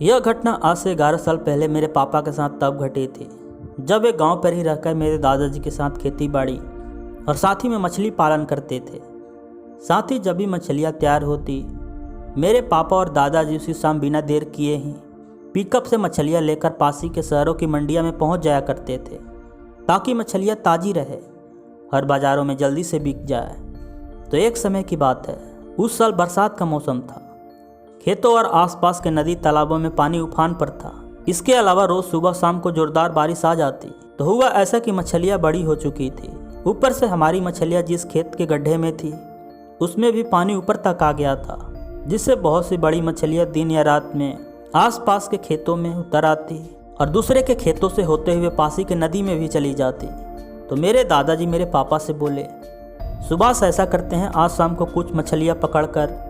यह घटना आज से 11 साल पहले मेरे पापा के साथ तब घटी थी जब वे गांव पर ही रहकर मेरे दादाजी के साथ खेती बाड़ी और साथ ही में मछली पालन करते थे। साथ ही जब भी मछलियाँ तैयार होती, मेरे पापा और दादाजी उसी शाम बिना देर किए ही पिकअप से मछलियाँ लेकर पास ही के शहरों की मंडिया में पहुँच जाया करते थे ताकि मछलियाँ ताज़ी रहे और बाज़ारों में जल्दी से बिक जाए। तो एक समय की बात है, उस साल बरसात का मौसम था। खेतों और आसपास के नदी तालाबों में पानी उफान पर था। इसके अलावा रोज़ सुबह शाम को जोरदार बारिश आ जाती। तो हुआ ऐसा कि मछलियाँ बड़ी हो चुकी थी। ऊपर से हमारी मछलियाँ जिस खेत के गड्ढे में थी उसमें भी पानी ऊपर तक आ गया था, जिससे बहुत सी बड़ी मछलियाँ दिन या रात में आसपास के खेतों में उतर आती और दूसरे के खेतों से होते हुए पासी के नदी में भी चली जाती। तो मेरे दादाजी मेरे पापा से बोले, सुबह से ऐसा करते हैं, आज शाम को कुछ मछलियाँ पकड़कर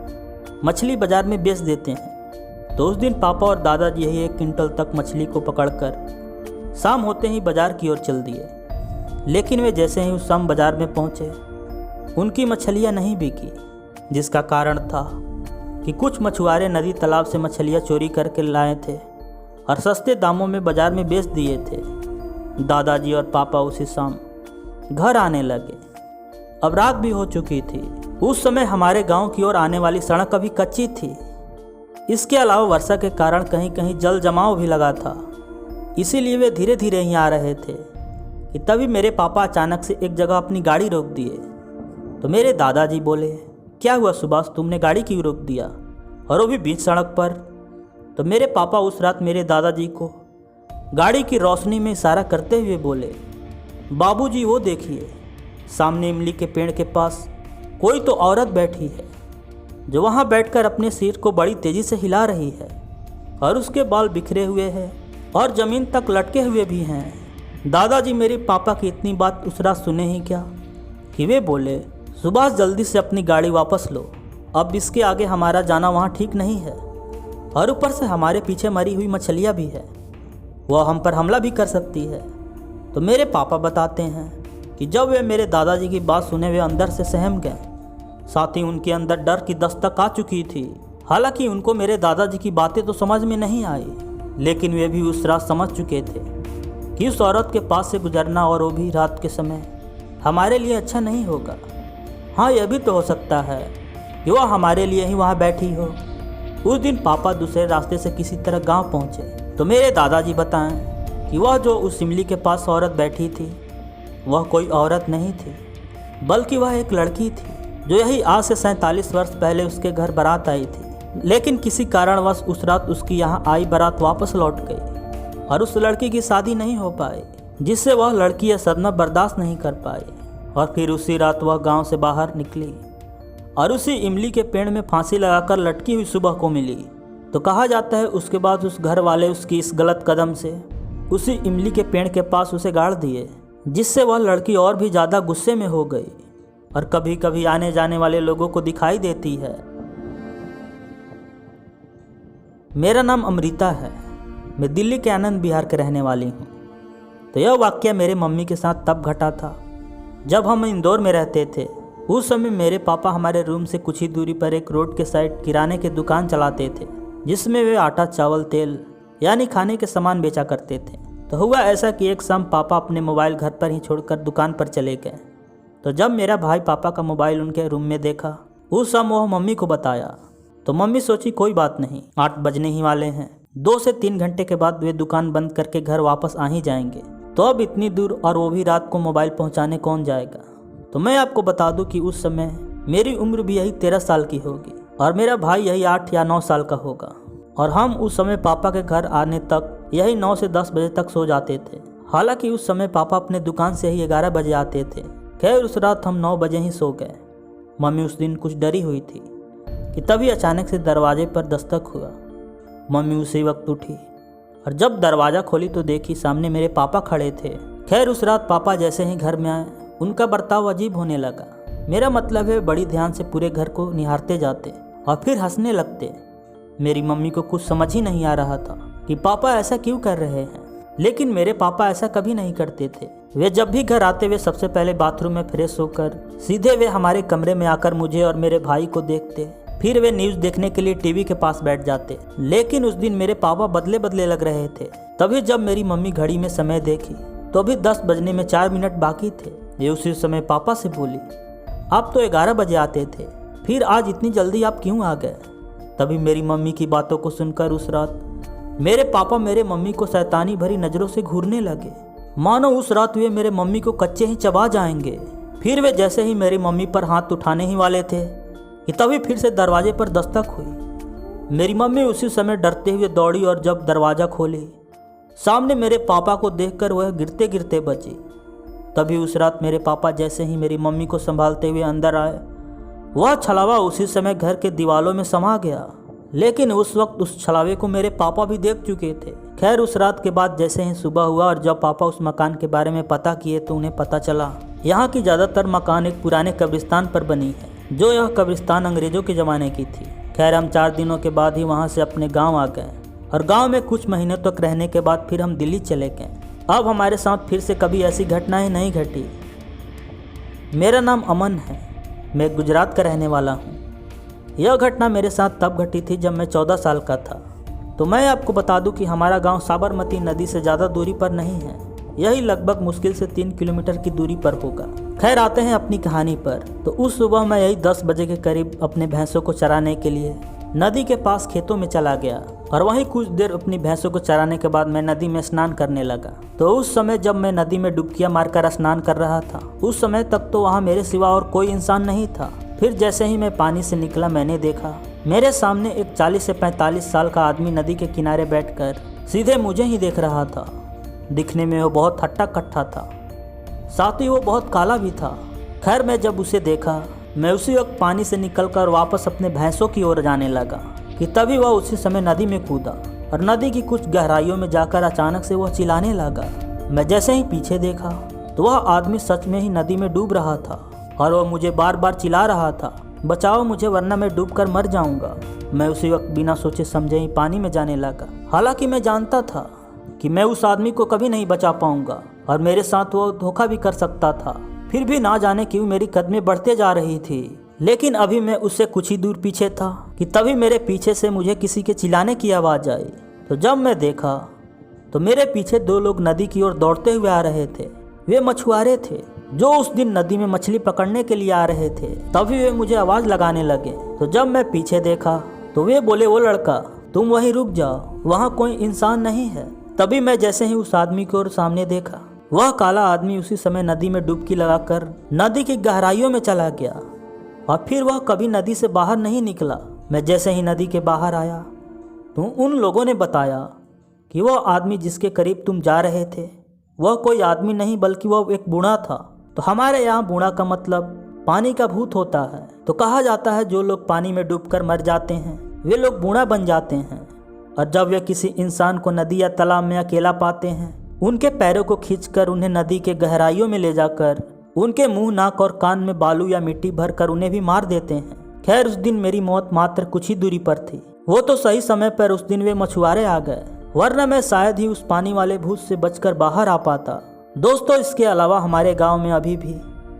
मछली बाजार में बेच देते हैं। तो उस दिन पापा और दादाजी यही 1 क्विंटल तक मछली को पकड़कर शाम होते ही बाजार की ओर चल दिए। लेकिन वे जैसे ही उस शाम बाजार में पहुँचे, उनकी मछलियाँ नहीं बिकी, जिसका कारण था कि कुछ मछुआरे नदी तालाब से मछलियाँ चोरी करके लाए थे और सस्ते दामों में बाजार में बेच दिए थे। दादाजी और पापा उसी शाम घर आने लगे। अब रात भी हो चुकी थी। उस समय हमारे गांव की ओर आने वाली सड़क अभी कच्ची थी। इसके अलावा वर्षा के कारण कहीं कहीं जल जमाव भी लगा था, इसीलिए वे धीरे धीरे ही आ रहे थे कि तभी मेरे पापा अचानक से एक जगह अपनी गाड़ी रोक दिए। तो मेरे दादाजी बोले, क्या हुआ सुभाष, तुमने गाड़ी क्यों रोक दिया और वो भी बीच सड़क पर? तो मेरे पापा उस रात मेरे दादाजी को गाड़ी की रोशनी में इशारा करते हुए बोले, बाबूजी वो देखिए, सामने इमली के पेड़ के पास कोई तो औरत बैठी है जो वहाँ बैठकर अपने सिर को बड़ी तेज़ी से हिला रही है और उसके बाल बिखरे हुए हैं और ज़मीन तक लटके हुए भी हैं। दादाजी मेरे पापा की इतनी बात उस रात सुने ही क्या कि वे बोले, सुभाष जल्दी से अपनी गाड़ी वापस लो, अब इसके आगे हमारा जाना वहाँ ठीक नहीं है और ऊपर से हमारे पीछे मरी हुई मछलियाँ भी है, वह हम पर हमला भी कर सकती है। तो मेरे पापा बताते हैं कि जब वे मेरे दादाजी की बात सुने वे अंदर से सहम गए, साथ ही उनके अंदर डर की दस्तक आ चुकी थी। हालांकि उनको मेरे दादाजी की बातें तो समझ में नहीं आई, लेकिन वे भी उस रात समझ चुके थे कि उस औरत के पास से गुजरना और वो भी रात के समय हमारे लिए अच्छा नहीं होगा। हाँ, यह भी तो हो सकता है कि वह हमारे लिए ही वहाँ बैठी हो। उस दिन पापा दूसरे रास्ते से किसी तरह गाँव पहुँचे तो मेरे दादाजी बताएं कि वह जो उस इमली के पास औरत बैठी थी वह कोई औरत नहीं थी, बल्कि वह एक लड़की थी जो यही आज से 47 वर्ष पहले उसके घर बारात आई थी। लेकिन किसी कारणवश उस रात उसकी यहाँ आई बारात वापस लौट गई और उस लड़की की शादी नहीं हो पाई, जिससे वह लड़की यह सदमा बर्दाश्त नहीं कर पाई और फिर उसी रात वह गांव से बाहर निकली और उसी इमली के पेड़ में फांसी लगाकर लटकी हुई सुबह को मिली। तो कहा जाता है उसके बाद उस घर वाले उसकी इस गलत कदम से उसी इमली के पेड़ के पास उसे गाड़ दिए, जिससे वह लड़की और भी ज़्यादा गुस्से में हो गई और कभी कभी आने जाने वाले लोगों को दिखाई देती है। मेरा नाम अमृता है, मैं दिल्ली के आनंद विहार के रहने वाली हूँ। तो यह वाक़या मेरे मम्मी के साथ तब घटा था जब हम इंदौर में रहते थे। उस समय मेरे पापा हमारे रूम से कुछ ही दूरी पर एक रोड के साइड किराने की दुकान चलाते थे, जिसमें वे आटा चावल तेल यानी खाने के सामान बेचा करते थे। तो हुआ ऐसा कि एक शाम पापा अपने मोबाइल घर पर ही छोड़कर दुकान पर चले गए। तो जब मेरा भाई पापा का मोबाइल उनके रूम में देखा, उस शाम वह मम्मी को बताया। तो मम्मी सोची कोई बात नहीं, 8 बजने ही वाले हैं, 2 से 3 घंटे के बाद वे दुकान बंद करके घर वापस आ ही जाएंगे। तो अब इतनी दूर और वो भी रात को मोबाइल पहुंचाने कौन जाएगा। तो मैं आपको बता दूं कि उस समय मेरी उम्र भी यही 13 साल की होगी और मेरा भाई यही 8 या 9 साल का होगा और हम उस समय पापा के घर आने तक यही 9 से 10 बजे तक सो जाते थे। हालांकि उस समय पापा अपने दुकान से ही 11 बजे आते थे। खैर उस रात हम 9 बजे ही सो गए। मम्मी उस दिन कुछ डरी हुई थी कि तभी अचानक से दरवाजे पर दस्तक हुआ। मम्मी उसी वक्त उठी और जब दरवाज़ा खोली तो देखी सामने मेरे पापा खड़े थे। खैर उस रात पापा जैसे ही घर में आए, उनका बर्ताव अजीब होने लगा। मेरा मतलब है बड़ी ध्यान से पूरे घर को निहारते जाते और फिर हंसने लगते। मेरी मम्मी को कुछ समझ ही नहीं आ रहा था कि पापा ऐसा क्यों कर रहे हैं, लेकिन मेरे पापा ऐसा कभी नहीं करते थे। वे जब भी घर आते वे सबसे पहले बाथरूम में फ्रेश होकर सीधे वे हमारे कमरे में आकर मुझे और मेरे भाई को देखते फिर वे न्यूज़ देखने के लिए टीवी के पास बैठ जाते। लेकिन उस दिन मेरे पापा बदले बदले लग रहे थे। तभी जब मेरी मम्मी घड़ी में समय देखी तो अभी 10 बजने में 4 मिनट बाकी थे। ये उसी समय पापा से बोली, आप तो 11 बजे आते थे, फिर आज इतनी जल्दी आप क्यों आ गए? तभी मेरी मम्मी की बातों को सुनकर उस रात मेरे पापा मेरे मम्मी को शैतानी भरी नज़रों से घूरने लगे, मानो उस रात वे मेरे मम्मी को कच्चे ही चबा जाएंगे। फिर वे जैसे ही मेरी मम्मी पर हाथ उठाने ही वाले थे कि तभी फिर से दरवाजे पर दस्तक हुई। मेरी मम्मी उसी समय डरते हुए दौड़ी और जब दरवाज़ा खोली, सामने मेरे पापा को देखकर वह गिरते गिरते बची। तभी उस रात मेरे पापा जैसे ही मेरी मम्मी को संभालते हुए अंदर आए, वह छलावा उसी समय घर के दीवालों में समा गया। लेकिन उस वक्त उस छलावे को मेरे पापा भी देख चुके थे। खैर, उस रात के बाद जैसे ही सुबह हुआ और जब पापा उस मकान के बारे में पता किए तो उन्हें पता चला यहाँ की ज़्यादातर मकान एक पुराने कब्रिस्तान पर बनी है, जो यह कब्रिस्तान अंग्रेज़ों के ज़माने की थी। खैर, हम 4 दिनों के बाद ही वहाँ से अपने गाँव आ गए और गाँव में कुछ महीनों तक रहने के बाद फिर हम दिल्ली चले गए। अब हमारे साथ फिर से कभी ऐसी घटनाएं नहीं घटी। मेरा नाम अमन है, मैं गुजरात का रहने वाला हूँ। यह घटना मेरे साथ तब घटी थी जब मैं 14 साल का था। तो मैं आपको बता दूं कि हमारा गांव साबरमती नदी से ज़्यादा दूरी पर नहीं है, यही लगभग मुश्किल से 3 किलोमीटर की दूरी पर होगा। खैर, आते हैं अपनी कहानी पर। तो उस सुबह मैं यही 10 बजे के करीब अपने भैंसों को चराने के लिए नदी के पास खेतों में चला गया और वहीं कुछ देर अपनी भैंसों को चराने के बाद मैं नदी में स्नान करने लगा। तो उस समय जब मैं नदी में डुबकियां मारकर स्नान कर रहा था, उस समय तक तो वहाँ मेरे सिवा और कोई इंसान नहीं था। फिर जैसे ही मैं पानी से निकला, मैंने देखा मेरे सामने एक 40 से 45 साल का आदमी नदी के किनारे बैठकर सीधे मुझे ही देख रहा था। दिखने में वो बहुत हट्टा कट्टा था, साथ ही वो बहुत काला भी था। खैर, मैं जब उसे देखा, मैं उसी वक्त पानी से निकलकर वापस अपने भैंसों की ओर जाने लगा कि तभी वह उसी समय नदी में कूदा और नदी की कुछ गहराइयों में जाकर अचानक से वह चिल्लाने लगा। मैं जैसे ही पीछे देखा तो वह आदमी सच में ही नदी में डूब रहा था और वह मुझे बार बार चिल्ला रहा था, बचाओ मुझे वरना मैं डूबकर मर जाऊंगा। मैं उसी वक्त बिना सोचे समझे ही पानी में जाने लगा। हालांकि मैं जानता था कि मैं उस आदमी को कभी नहीं बचा पाऊंगा और मेरे साथ वो धोखा भी कर सकता था। फिर भी ना जाने क्यों मेरी कदमें बढ़ते जा रही थी। लेकिन अभी मैं उससे कुछ ही दूर पीछे था कि तभी मेरे पीछे से मुझे किसी के चिल्लाने की आवाज़ आई। तो जब मैं देखा तो मेरे पीछे 2 लोग नदी की ओर दौड़ते हुए आ रहे थे। वे मछुआरे थे जो उस दिन नदी में मछली पकड़ने के लिए आ रहे थे। तभी वे मुझे आवाज़ लगाने लगे। तो जब मैं पीछे देखा तो वे बोले, वो लड़का तुम वहीं रुक जाओ, वहाँ कोई इंसान नहीं है। तभी मैं जैसे ही उस आदमी की ओर सामने देखा, वह काला आदमी उसी समय नदी में डुबकी लगाकर नदी की गहराइयों में चला गया और फिर वह कभी नदी से बाहर नहीं निकला। मैं जैसे ही नदी के बाहर आया तो उन लोगों ने बताया कि वह आदमी जिसके करीब तुम जा रहे थे वह कोई आदमी नहीं बल्कि वह एक बूढ़ा था। तो हमारे यहाँ बूढ़ा का मतलब पानी का भूत होता है। तो कहा जाता है जो लोग पानी में डूबकर मर जाते हैं वे लोग बूढ़ा बन जाते हैं, और जब वे किसी इंसान को नदी या तालाब में अकेला पाते हैं, उनके पैरों को खींचकर उन्हें नदी के गहराइयों में ले जाकर उनके मुंह, नाक और कान में बालू या मिट्टी भरकर उन्हें भी मार देते हैं। खैर, उस दिन मेरी मौत मात्र कुछ ही दूरी पर थी। वो तो सही समय पर उस दिन वे मछुआरे आ गए, वरना मैं शायद ही उस पानी वाले भूत से बचकर बाहर आ पाता। दोस्तों, इसके अलावा हमारे गांव में अभी भी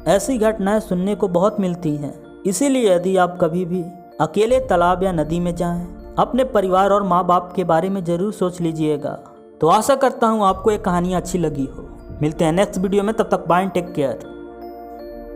ऐसी घटनाएं सुनने को बहुत मिलती हैं। इसीलिए यदि आप कभी भी अकेले तालाब या नदी में जाएं, अपने परिवार और माँ बाप के बारे में ज़रूर सोच लीजिएगा। तो आशा करता हूँ आपको ये कहानी अच्छी लगी हो। मिलते हैं नेक्स्ट वीडियो में, तब तक बाय, टेक केयर।